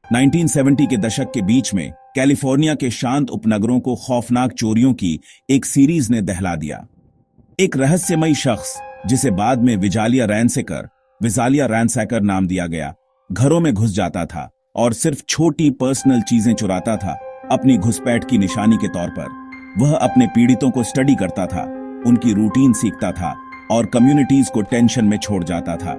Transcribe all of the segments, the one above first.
1970 के दशक के बीच में कैलिफोर्निया के शांत उपनगरों को खौफनाक चोरियों की एक सीरीज ने दहला दिया। एक रहस्यमयी शख्स, जिसे बाद में विजालिया रैनसैकर नाम दिया गया, घरों में घुस जाता था और सिर्फ छोटी पर्सनल चीजें चुराता था, अपनी घुसपैठ की निशानी के तौर पर। वह अपने पीड़ितों को स्टडी करता था, उनकी रूटीन सीखता था और कम्युनिटीज को टेंशन में छोड़ जाता था।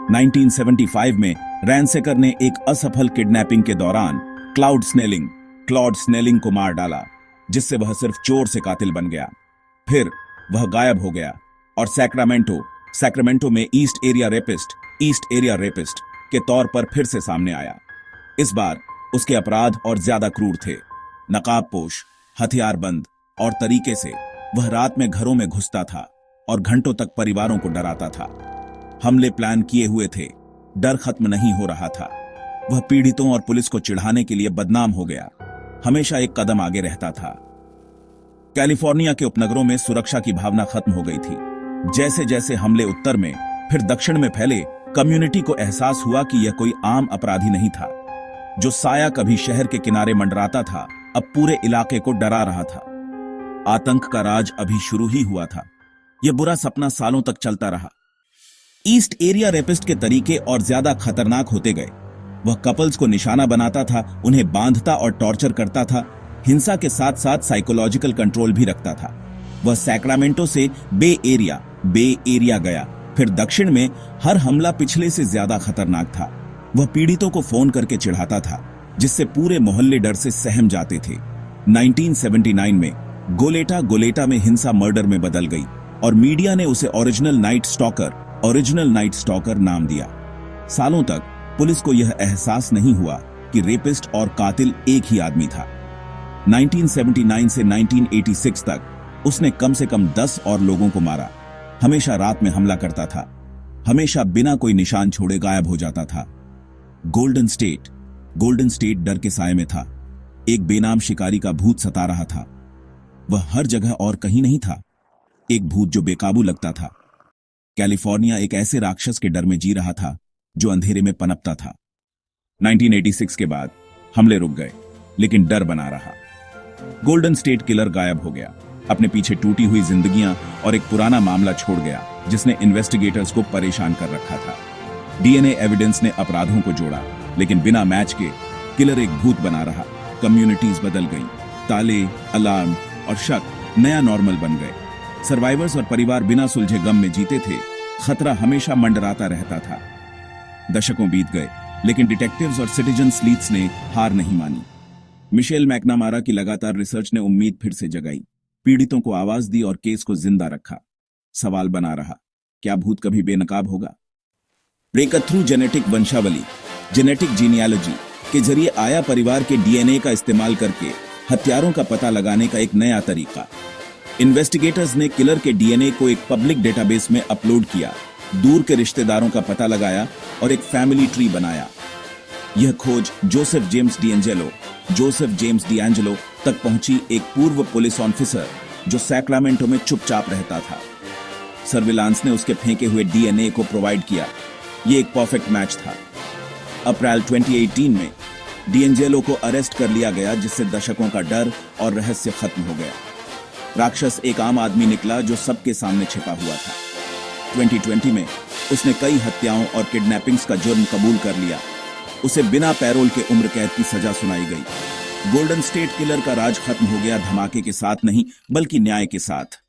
1975 में रैनसेकर ने एक असफल किडनैपिंग के दौरान क्लाउड स्नेलिंग को मार डाला, जिससे वह सिर्फ चोर से कातिल बन गया। फिर वह गायब हो गया और सैक्रामेंटो में ईस्ट एरिया रेपिस्ट के तौर पर फिर से सामने आया। इस बार उसके अपराध और ज्यादा क्रूर थे। नकाबपोश, हथियारबंद और तरीके से वह रात में घरों में घुसता था और घंटों तक परिवारों को डराता था। हमले प्लान किए हुए थे, डर खत्म नहीं हो रहा था। वह पीड़ितों और पुलिस को चिढ़ाने के लिए बदनाम हो गया, हमेशा एक कदम आगे रहता था। कैलिफोर्निया के उपनगरों में सुरक्षा की भावना खत्म हो गई थी। जैसे जैसे हमले उत्तर में फिर दक्षिण में फैले, कम्युनिटी को एहसास हुआ कि यह कोई आम अपराधी नहीं था। जो साया कभी शहर के किनारे मंडराता था, अब पूरे इलाके को डरा रहा था। आतंक का राज अभी शुरू ही हुआ था। यह बुरा सपना सालों तक चलता रहा। ईस्ट एरिया रेपिस्ट के तरीके और ज्यादा खतरनाक होते गए। वह कपल्स को निशाना बनाता था, उन्हें बांधता और टॉर्चर करता था। हिंसा के साथ साथ साइकोलॉजिकल कंट्रोल भी रखता था। वह सैक्रामेंटो से बे एरिया गया। फिर दक्षिण में हर हमला पिछले से ज्यादा खतरनाक था। वह पीड़ितों को फोन करके चिढ़ाता था, जिससे पूरे मोहल्ले डर से सहम जाते थे। 1979 में गोलेटा में हिंसा मर्डर में बदल गई और मीडिया ने उसे ओरिजिनल नाइट स्टॉकर नाम दिया। सालों तक पुलिस को यह एहसास नहीं हुआ कि रेपिस्ट और कातिल एक ही आदमी था। 1979 से 1986 तक उसने कम से कम 10 और लोगों को मारा। हमेशा रात में हमला करता था, हमेशा बिना कोई निशान छोड़े गायब हो जाता था। गोल्डन स्टेट डर के साए में था। एक बेनाम शिकारी का भूत सता रहा था। वह हर जगह और कहीं नहीं था, एक भूत जो बेकाबू लगता था। कैलिफोर्निया एक ऐसे राक्षस के डर में जी रहा था जो अंधेरे में पनपता था। 1986 के बाद हमले रुक गए, लेकिन डर बना रहा। गोल्डन स्टेट किलर गायब हो गया, अपने पीछे टूटी हुई जिंदगियां और एक पुराना मामला छोड़ गया जिसने इन्वेस्टिगेटर्स को परेशान कर रखा था। डीएनए एविडेंस ने अपराधों को जोड़ा, लेकिन बिना मैच के किलर एक भूत बना रहा। कम्युनिटीज बदल गई, ताले, अलार्म और शक नया नॉर्मल बन गए। सर्वाइवर्स और परिवार बिना सुलझे गम में जीते थे। खतरा हमेशा मंडराता रहता था। दशकों बीत गए, लेकिन डिटेक्टिव्स और सिटीजन स्लीथ्स ने हार नहीं मानी। मिशेल मैकनामारा की लगातार रिसर्च ने उम्मीद फिर से जगाई, पीड़ितों को आवाज दी और केस को जिंदा रखा। सवाल बना रहा, क्या भूत कभी बेनकाब होगा? ब्रेक थ्रू जेनेटिक जीनियोलॉजी के जरिए आया परिवार के डीएनए का इस्तेमाल करके हत्यारों का पता लगाने का एक नया तरीका। इन्वेस्टिगेटर्स ने किलर के डीएनए को एक पब्लिक डेटाबेस में अपलोड किया, दूर के रिश्तेदारों का पता लगाया और एक फैमिली ट्री बनाया। यह खोज जोसेफ जेम्स डिएंजेलो तक पहुंची, एक पूर्व पुलिस ऑफिसर जो सैक्रामेंटो में चुपचाप रहता था। सर्विलांस ने उसके फेंके हुए डीएनए को प्रोवाइड किया। यह एक परफेक्ट मैच था। अप्रैल 2018 में डिएंजेलो को अरेस्ट कर लिया गया, जिससे दशकों का डर और रहस्य खत्म हो गया। राक्षस एक आम आदमी निकला जो सबके सामने छिपा हुआ था। 2020 में उसने कई हत्याओं और किडनैपिंग्स का जुर्म कबूल कर लिया। उसे बिना पैरोल के उम्र कैद की सजा सुनाई गई। गोल्डन स्टेट किलर का राज खत्म हो गया, धमाके के साथ नहीं बल्कि न्याय के साथ।